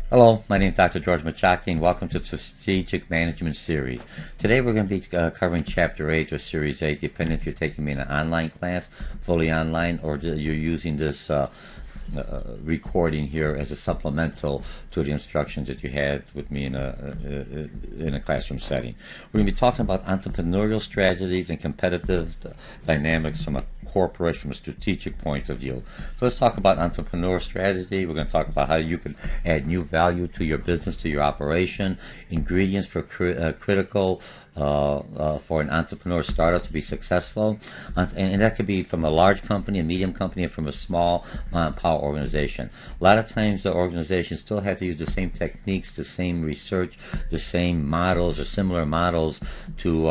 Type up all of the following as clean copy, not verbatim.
Hello, my name is Dr. George Mochocki, and welcome to the Strategic Management Series. Today we're going to be covering Chapter 8 or Series 8, depending if you're taking me in an online class, fully online, or you're using this recording here as a supplemental to the instructions that you had with me in a classroom setting. We're going to be talking about entrepreneurial strategies and competitive dynamics from a corporation, from a strategic point of view. So let's talk about entrepreneurial strategy. We're going to talk about how you can add new value to your business, to your operation, ingredients for critical for an entrepreneur startup to be successful, and that could be from a large company, a medium company, or from a small power organization. A lot of times the organizations still have to use the same techniques, the same research, the same models or similar models to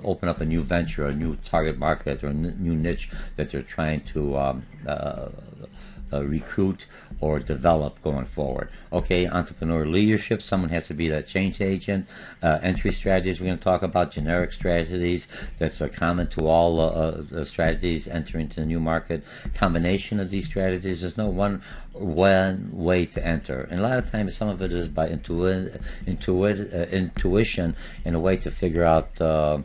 open up a new venture, a new target market, or a new niche that they're trying to recruit or develop going forward. Okay, entrepreneur leadership, someone has to be that change agent. Entry strategies, we're going to talk about generic strategies. That's common to all strategies entering into the new market. Combination of these strategies, there's no one way to enter. And a lot of times some of it is by intuition in a way to figure out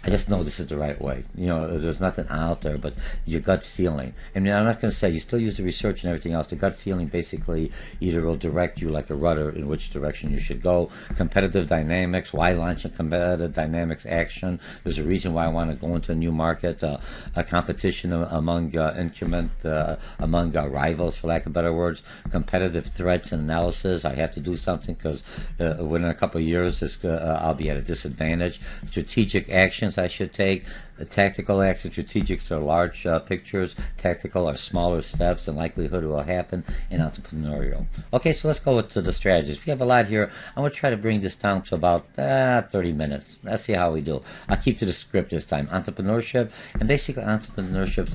I just know this is the right way. There's nothing out there but your gut feeling. And I'm not going to say you still use the research and everything else. The gut feeling basically either will direct you like a rudder in which direction you should go. Competitive dynamics, why launch a competitive dynamics action? There's a reason why I want to go into a new market. A competition among among rivals, for lack of better words. Competitive threats and analysis. I have to do something because within a couple of years I'll be at a disadvantage. Strategic actions I should take. Tactical actions, strategics are large pictures. Tactical are smaller steps and likelihood it will happen in entrepreneurial. Okay, so let's go with the strategies. We have a lot here. I'm going to try to bring this down to about 30 minutes. Let's see how we do. I'll keep to the script this time. Entrepreneurship, and basically entrepreneurship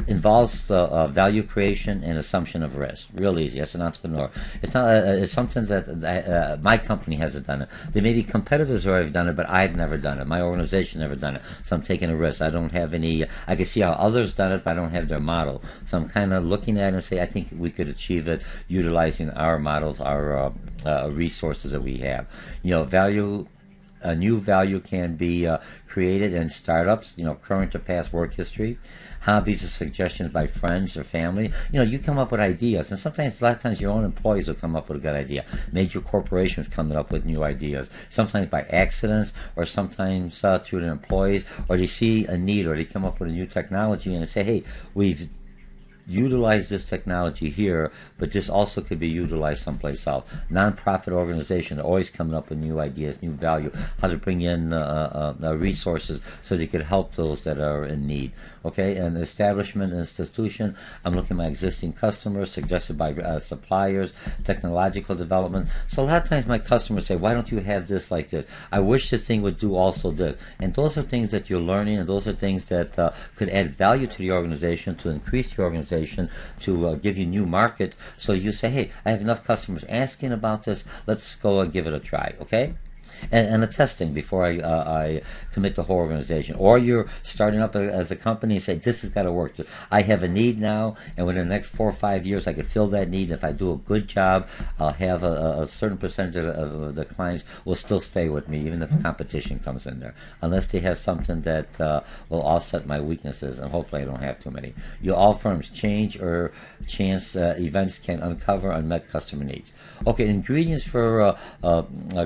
involves value creation and assumption of risk. Real easy. As an entrepreneur, it's not. It's something that my company hasn't done it. There may be competitors who have done it, but I've never done it. My organization never done it. So I'm taking a risk. I don't have any. I can see how others done it, but I don't have their model. So I'm kind of looking at it and say, I think we could achieve it utilizing our models, our resources that we have. A new value can be created in startups. Current or past work history, hobbies or suggestions by friends or family. You come up with ideas, and sometimes, a lot of times, your own employees will come up with a good idea. Major corporations coming up with new ideas, sometimes by accidents, or sometimes through their employees, or they see a need, or they come up with a new technology, and they say, hey, we've utilize this technology here, but this also could be utilized someplace else. Non-profit organizations are always coming up with new ideas, new value, how to bring in resources so they could help those that are in need. Okay, and establishment and institution, I'm looking at my existing customers, suggested by suppliers, technological development. So a lot of times my customers say, why don't you have this like this? I wish this thing would do also this. And those are things that you're learning, and those are things that could add value to the organization, to increase the organization, to give you new markets. So you say, hey, I have enough customers asking about this, let's go and give it a try, okay? And the testing before I commit the whole organization. Or you're starting up as a company and say, this has got to work. I have a need now, and within the next 4 or 5 years I can fill that need. If I do a good job, I'll have a certain percentage of the clients will still stay with me, even if competition comes in there, unless they have something that will offset my weaknesses, and hopefully I don't have too many. All firms, change or chance events can uncover unmet customer needs. Okay, ingredients for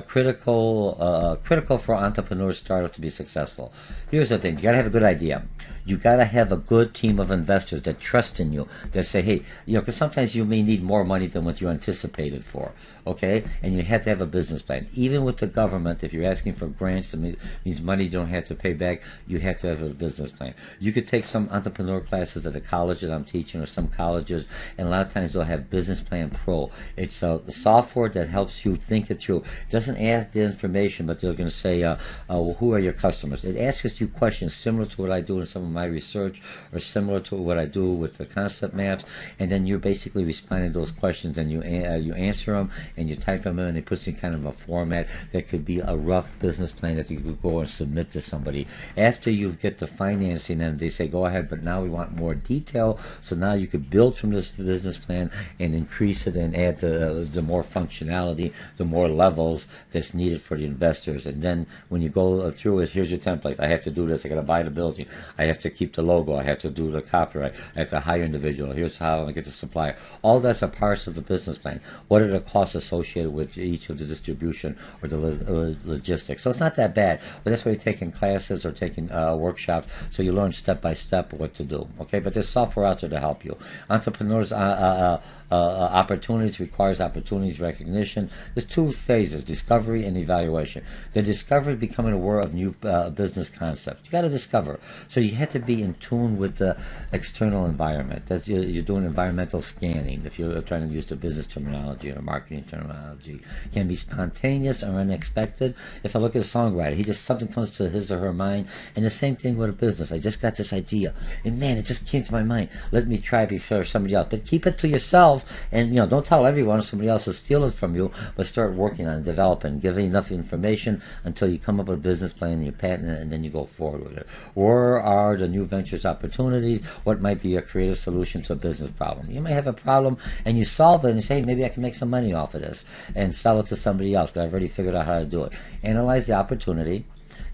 critical for entrepreneurs startups to be successful. Here's the thing: you gotta have a good idea. You gotta have a good team of investors that trust in you, that say, hey, because sometimes you may need more money than what you anticipated for. Okay, and you have to have a business plan. Even with the government, if you're asking for grants, that means money you don't have to pay back. You have to have a business plan. You could take some entrepreneur classes at the college that I'm teaching, or some colleges, and a lot of times they'll have Business Plan Pro. It's the software that helps you think it through. It doesn't add the information information, but they're going to say, well, who are your customers? It asks you questions similar to what I do in some of my research, or similar to what I do with the concept maps, and then you're basically responding to those questions, and you answer them, and you type them in, and it puts you in kind of a format that could be a rough business plan that you could go and submit to somebody. After you get the financing, and they say, go ahead, but now we want more detail, so now you could build from this business plan and increase it and add the more functionality, the more levels that's needed for the investors. And then when you go through it, here's your template. I have to do this. I got to buy the building. I have to keep the logo. I have to do the copyright. I have to hire an individual. Here's how I get the supplier. All that's a part of the business plan. What are the costs associated with each of the distribution or the logistics? So it's not that bad, but that's why you're taking classes or taking workshops, so you learn step by step what to do. Okay, but there's software out there to help you. Entrepreneurs opportunities requires opportunities recognition. There's two phases: discovery and evaluation. The discovery is becoming aware of new business concepts. You got to discover. So you have to be in tune with the external environment. That you're doing environmental scanning. If you're trying to use the business terminology or marketing terminology, it can be spontaneous or unexpected. If I look at a songwriter, he just something comes to his or her mind, and the same thing with a business. I just got this idea, and man, it just came to my mind. Let me try it before somebody else. But keep it to yourself, and don't tell everyone. Somebody else will steal it from you. But start working on it, developing, giving enough information until you come up with a business plan and you patent it, and then you go forward with it. Where are the new ventures opportunities? What might be a creative solution to a business problem? You may have a problem and you solve it and you say, hey, maybe I can make some money off of this and sell it to somebody else because I've already figured out how to do it. Analyze the opportunity.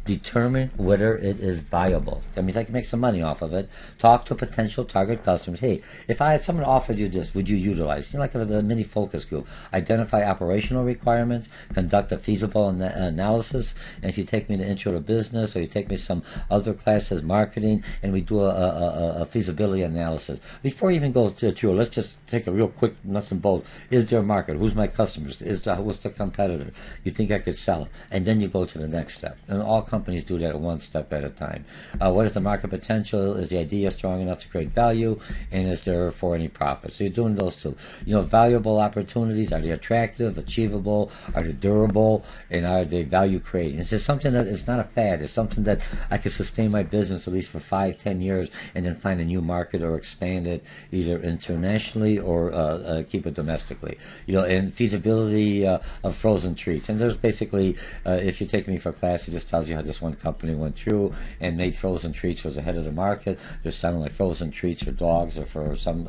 Determine whether it is viable. That means I can make some money off of it. Talk to potential target customers. Hey, if I had someone offered you this, would you utilize? Like a mini focus group. Identify operational requirements. Conduct a feasible analysis. And if you take me to Intro to Business, or you take me some other classes, marketing, and we do a feasibility analysis. Before you even go through, let's just take a real quick nuts and bolts. Is there a market? Who's my customers? What's the competitor? You think I could sell it? And then you go to the next step. And all companies do that one step at a time. What is the market potential? Is the idea strong enough to create value? And is there for any profit? So you're doing those two. Valuable opportunities. Are they attractive, achievable? Are they durable? And are they value creating? It's just something that it's not a fad. It's something that I could sustain my business at least for 5-10 years and then find a new market or expand it either internationally or keep it domestically. And feasibility of frozen treats. And there's basically, if you take me for a class, it just tells you how this one company went through and made frozen treats, was ahead of the market. They're selling like frozen treats for dogs or for some,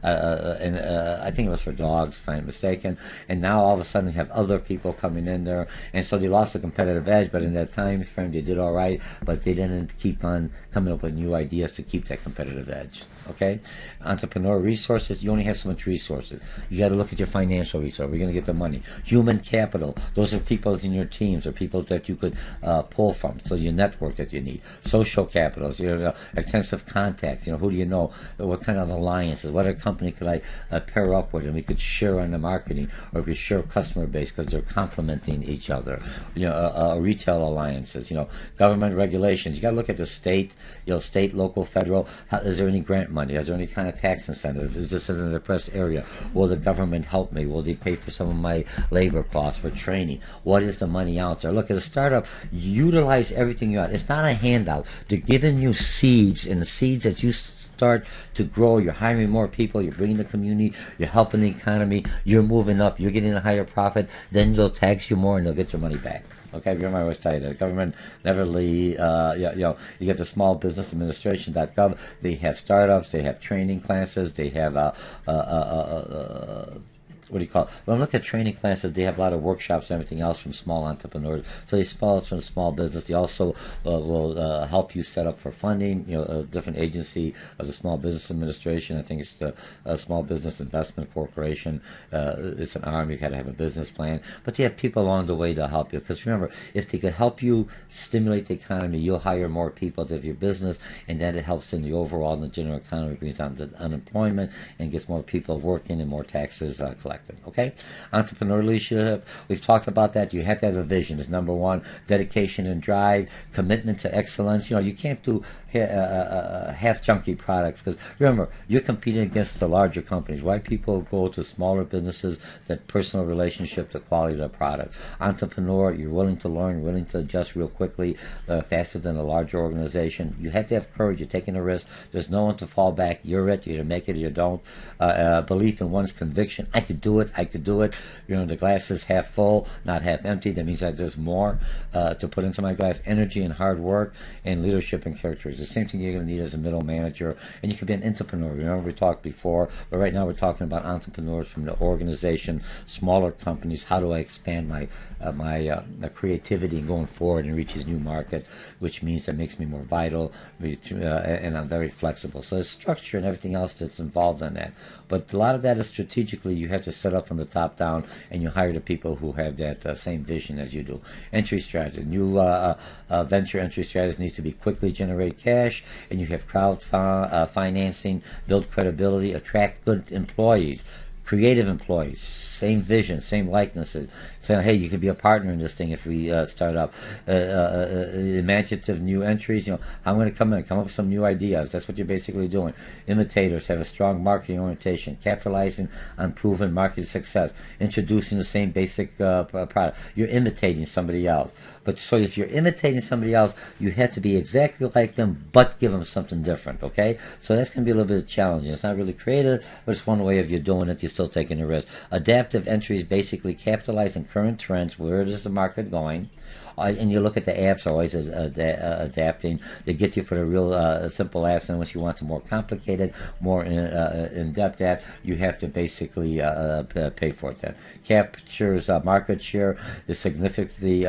and I think it was for dogs, if I'm mistaken. And now all of a sudden you have other people coming in there, and so they lost the competitive edge. But in that time frame, they did all right, but they didn't keep on coming up with new ideas to keep that competitive edge. Okay, entrepreneur resources. You only have so much resources. You got to look at your financial resources. We're going to get the money. Human capital. Those are people in your teams or people that you could pull from. So your network that you need. Social capitals. Extensive contacts. Who do you know? What kind of alliances? What other company could I pair up with, and we could share on the marketing, or we could share customer base because they're complementing each other. Retail alliances. Government regulations. You got to look at the state. State, local, federal. Is there any grant money? Is there any kind of tax incentive? Is this in a depressed area? Will the government help me? Will they pay for some of my labor costs for training? What is the money out there? Look, as a startup, utilize everything you got. It's not a handout. They're giving you seeds, and the seeds as you start to grow, you're hiring more people, you're bringing the community, you're helping the economy, you're moving up, you're getting a higher profit, then they'll tax you more and they'll get your money back. Okay, remember I always tell you that the government never leave. You get the Small Business Administration.gov. They have startups, they have training classes, they have what do you call it? When I look at training classes, they have a lot of workshops and everything else from small entrepreneurs. So they spell it from small business. They also will help you set up for funding. A different agency of the Small Business Administration. I think it's the Small Business Investment Corporation. It's an arm. You got to have a business plan. But they have people along the way to help you. Because remember, if they could help you stimulate the economy, you'll hire more people to have your business, and then it helps in the overall in the general economy, brings down the unemployment and gets more people working and more taxes collected. selected. Okay, entrepreneurial leadership. We've talked about that. You have to have a vision. Is number one. Dedication and drive, commitment to excellence. You can't do half junky products, because remember, you're competing against the larger companies. Why people go to smaller businesses? That personal relationship, the quality of the product. Entrepreneur, you're willing to learn, willing to adjust real quickly, faster than a larger organization. You have to have courage. You're taking a risk. There's no one to fall back. You're it. You either make it or you don't. Belief in one's conviction. I could do it. I could do it. The glass is half full, not half empty. That means that there's more to put into my glass. Energy and hard work, and leadership and character. The same thing you're going to need as a middle manager. And you could be an entrepreneur. Remember we talked before, but right now we're talking about entrepreneurs from the organization, smaller companies. How do I expand my creativity and going forward and reach this new market, which means that makes me more vital, and I'm very flexible. So there's structure and everything else that's involved in that. But a lot of that is strategically. You have to set up from the top down, and you hire the people who have that same vision as you do. Entry strategy. New venture entry strategy needs to be quickly generate cash, and you have crowd financing, build credibility, attract good employees, creative employees, same vision, same likenesses, saying, hey, you could be a partner in this thing if we start up. Imaginative new entries, I'm going to come up with some new ideas. That's what you're basically doing. Imitators have a strong marketing orientation, capitalizing on proven market success, introducing the same basic product. You're imitating somebody else. But so if you're imitating somebody else, you have to be exactly like them, but give them something different, okay? So that's going to be a little bit challenging. It's not really creative, but it's one way of you doing it. You're still taking a risk. Adaptive entries basically capitalize on current trends. Where is the market going? And you look at the apps are always adapting. They get you for the real simple apps, and once you want the more complicated, more in-depth app, you have to basically pay for it. Then captures market share is significantly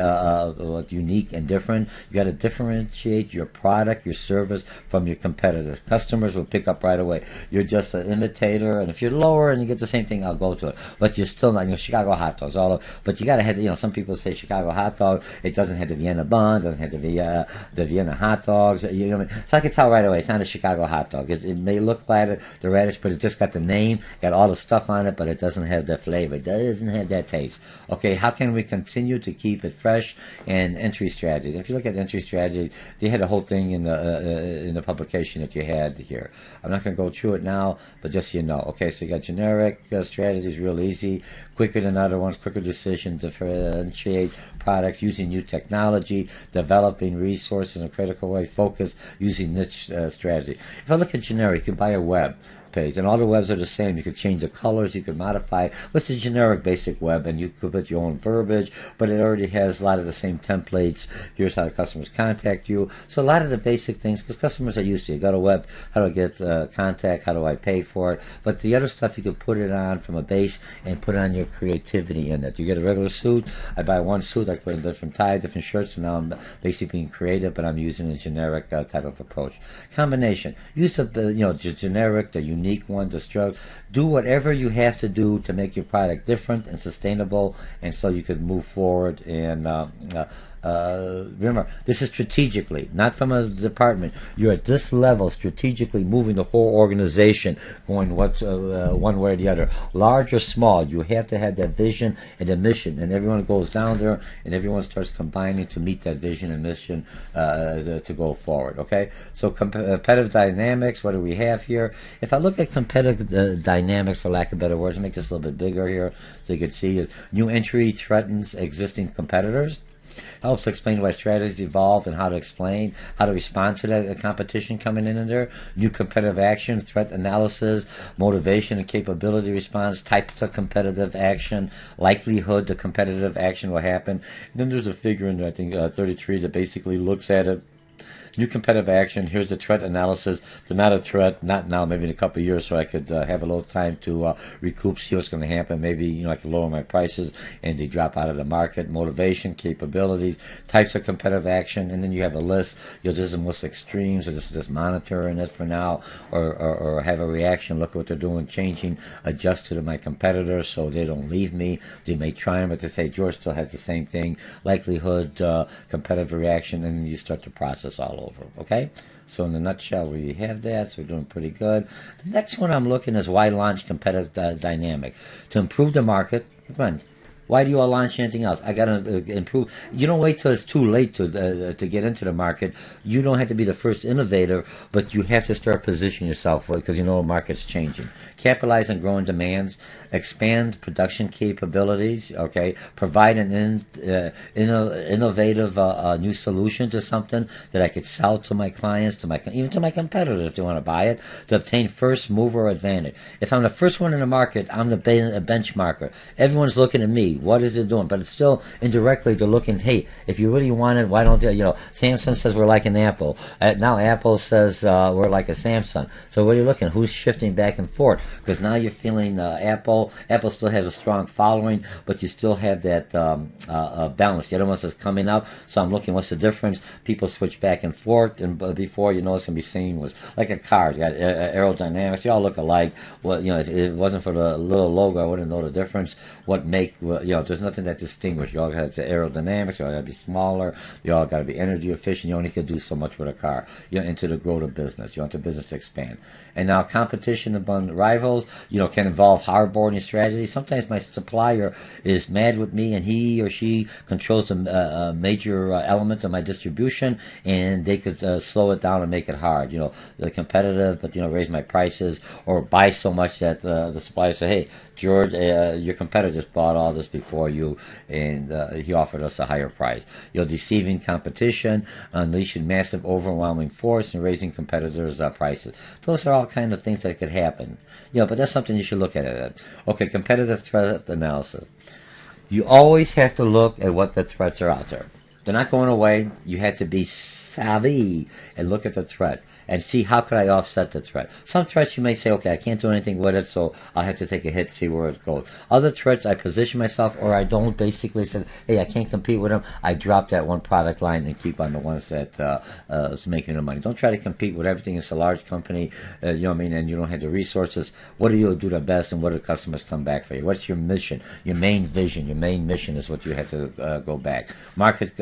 unique and different. You got to differentiate your product, your service from your competitors. Customers will pick up right away. You're just an imitator, and if you're lower and you get the same thing, I'll go to it. But you're still not. Chicago hot dogs, but you got to have. Some people say Chicago hot dog. It doesn't have the Vienna bun, doesn't have the Vienna hot dogs. So I can tell right away it's not a Chicago hot dog. It may look like the radish, but it just got the name, got all the stuff on it, but it doesn't have the flavor. It doesn't have that taste. Okay, how can we continue to keep it fresh? And entry strategies. If you look at entry strategy, they had a whole thing in the publication that you had here. I'm not going to go through it now, but just so you know. Okay, so you got generic strategies, real easy, quicker than other ones, quicker decision, differentiate products using new technology, developing resources in a critical way, focus, using niche strategy. If I look at generic, you can buy a web page, and all the webs are the same. You could change the colors, you could modify it. What's a generic basic web, and you could put your own verbiage, but it already has a lot of the same templates. Here's how the customers contact you. So a lot of the basic things, because customers are used to it. You got a web, how do I get contact, how do I pay for it? But the other stuff, you could put it on from a base and put on your creativity in it. You get a regular suit, I buy one suit, I put a different tie, different shirts, so now I'm basically being creative, but I'm using a generic type of approach. Combination. Use the generic, the unique one, the stroke. Do whatever you have to do to make your product different and sustainable, and so you could move forward. And remember, this is strategically, not from a department. You're at this level, strategically moving the whole organization, going one way or the other, large or small. You have to have that vision and a mission, and everyone goes down there, and everyone starts combining to meet that vision and mission to go forward. Okay, so competitive dynamics. What do we have here? If I look at competitive dynamics, for lack of better words, make this a little bit bigger here so you can see, is new entry threatens existing competitors. Helps explain why strategies evolve and how to explain, how to respond to that competition coming in there. New competitive action, threat analysis, motivation and capability response, types of competitive action, likelihood the competitive action will happen. And then there's a figure in there, I think 33, that basically looks at it. New competitive action. Here's the threat analysis. They're not a threat, not now, maybe in a couple of years, so I could have a little time to recoup, see what's going to happen. Maybe I could lower my prices and they drop out of the market. Motivation, capabilities, types of competitive action, and then you have a list. This is the most extremes, or this is just monitoring it for now, or have a reaction, look at what they're doing, changing, adjust to my competitors so they don't leave me. They may try them, but they say George still has the same thing. Likelihood, competitive reaction, and then you start the process all over. over. Okay? So in a nutshell, we have that. So we're doing pretty good. The next one I'm looking is why launch competitive dynamic to improve the market. Again, why do you all launch anything else? I got to improve. You don't wait till it's too late to get into the market. You don't have to be the first innovator, but you have to start positioning yourself because you know the market's changing. Capitalize on growing demands. Expand production capabilities. Okay, provide an innovative new solution to something that I could sell to my clients, even to my competitors if they want to buy it. To obtain first mover advantage. If I'm the first one in the market, I'm the benchmarker. Everyone's looking at me. What is it doing? But it's still indirectly they're looking. Hey, if you really want it, why don't you? You know, Samsung says we're like an Apple. Now Apple says we're like a Samsung. So what are you looking? Who's shifting back and forth? Because now you're feeling Apple. Apple still has a strong following, but you still have that balance. The other one is coming up, so I'm looking what's the difference. People switch back and forth, and before you know it's going to be seen was like a car. You got aerodynamics. They all look alike. Well, you know, if it wasn't for the little logo, I wouldn't know the difference. What make you know? There's nothing that distinguishes. You all have the aerodynamics. You all got to be smaller. You all got to be energy efficient. You only can do so much with a car. You're into the growth of business. You want the business to expand. And now competition among rivals, you know, can involve hardboarding strategy. Sometimes my supplier is mad with me and he or she controls a major element of my distribution, and they could slow it down and make it hard. You know, they're competitive, but, you know, raise my prices or buy so much that the supplier say, hey, George, your competitor just bought all this before you, and he offered us a higher price. You know, deceiving competition, unleashing massive, overwhelming force, and raising competitors' prices. Those are all kind of things that could happen. You know, but that's something you should look at it. Okay, competitive threat analysis. You always have to look at what the threats are out there. They're not going away. You have to be savvy and look at the threat and see how could I offset the threat. Some threats you may say, okay, I can't do anything with it, so I'll have to take a hit, see where it goes. Other threats, I position myself, or I don't basically say, hey, I can't compete with them. I drop that one product line and keep on the ones that is making the money. Don't try to compete with everything. It's a large company, you know what I mean, and you don't have the resources. What do you do the best, and what do customers come back for you? What's your mission? Your main vision, your main mission is what you have to go back. Market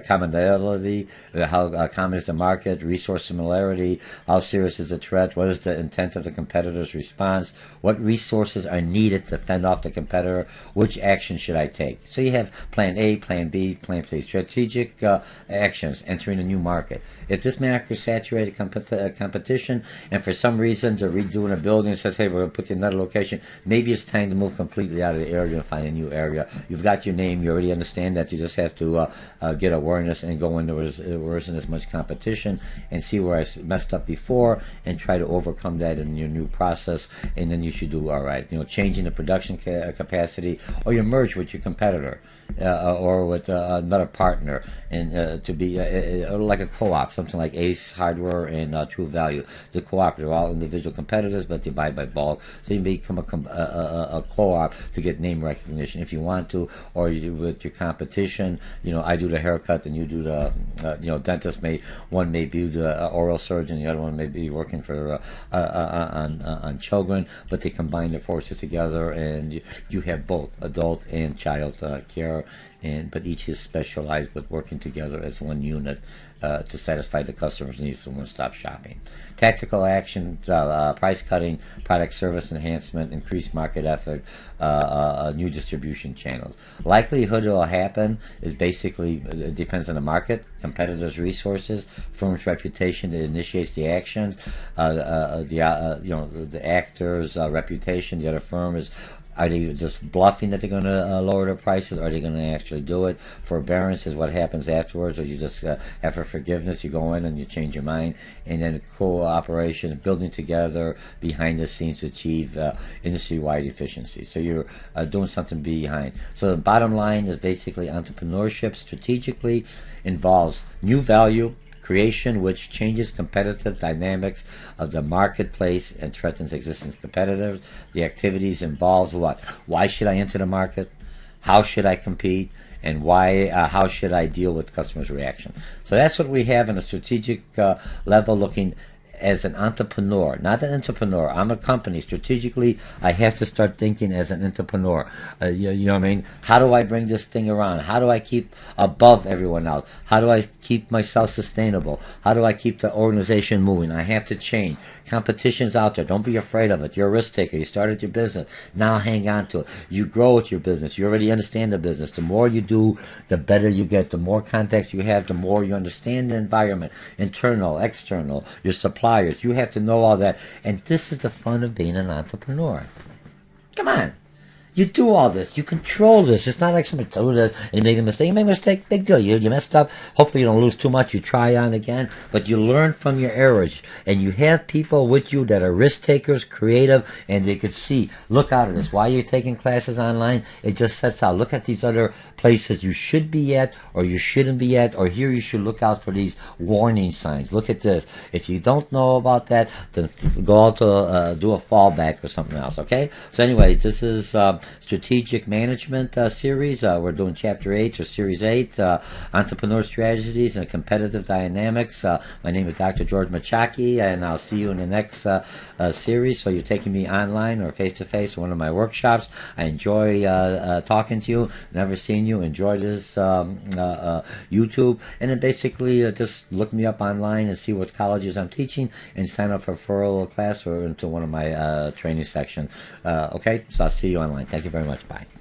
commonality, how common is the market, resource similarity, how serious is the threat, what is the intent of the competitor's response, what resources are needed to fend off the competitor, which action should I take. So you have plan A, plan B, plan C. Strategic actions, entering a new market. If this market is saturated competition, and for some reason they're redoing a building and says, hey, we're going to put you in another location, maybe it's time to move completely out of the area and find a new area. You've got your name, you already understand that, you just have to get awareness and go into where there isn't as much competition and see where I messed up before and try to overcome that in your new process, and then you should do all right. You know, changing the production capacity, or you merge with your competitor. Or with another partner, and to be like a co-op, something like Ace Hardware and True Value. The co-op, they're all individual competitors, but they buy by bulk. So you become a co-op to get name recognition if you want to, or with your competition. You know, I do the haircut and you do the, you know, dentist one may be the oral surgeon, the other one may be working for on children, but they combine their forces together, and you have both adult and child care. But each is specialized with working together as one unit to satisfy the customer's needs and one-stop shopping. Tactical action, price cutting, product service enhancement, increased market effort, new distribution channels. Likelihood it will happen is basically, it depends on the market, competitors' resources, firm's reputation that initiates the actions, the actor's reputation, the other firm is, are they just bluffing that they're going to lower their prices? Or are they going to actually do it? Forbearance is what happens afterwards, or you just after forgiveness, you go in and you change your mind. And then cooperation, building together behind the scenes to achieve industry-wide efficiency. So you're doing something behind. So the bottom line is basically entrepreneurship strategically involves new value creation, which changes competitive dynamics of the marketplace and threatens existing competitors. The activities involves what? Why should I enter the market? How should I compete? And why? How should I deal with customers' reaction? So that's what we have in a strategic level, looking as an entrepreneur, not an entrepreneur. I'm a company. Strategically, I have to start thinking as an entrepreneur. You know what I mean? How do I bring this thing around? How do I keep above everyone else? How do I keep myself sustainable? How do I keep the organization moving? I have to change. Competition's out there. Don't be afraid of it. You're a risk taker. You started your business. Now hang on to it. You grow with your business. You already understand the business. The more you do, the better you get. The more context you have, the more you understand the environment, internal, external, your suppliers. You have to know all that. And this is the fun of being an entrepreneur. Come on. You do all this. You control this. It's not like somebody told you that and you made a mistake. You made a mistake, big deal. You messed up. Hopefully you don't lose too much. You try on again. But you learn from your errors. And you have people with you that are risk takers, creative, and they could see, look out at this. While you're taking classes online, it just sets out. Look at these other places you should be at or you shouldn't be at, or here you should look out for these warning signs. Look at this. If you don't know about that, then go out to do a fallback or something else, okay? So anyway, this is Strategic Management series. We're doing Chapter 8 or Series 8, Entrepreneurial Strategies and Competitive Dynamics. My name is Dr. George Mochocki, and I'll see you in the next series. So you're taking me online or face-to-face in one of my workshops. I enjoy talking to you. Never seen you. Enjoy this YouTube. And then basically just look me up online and see what colleges I'm teaching and sign up for a referral class or into one of my training sections. Okay? So I'll see you online. Thank you very much. Bye.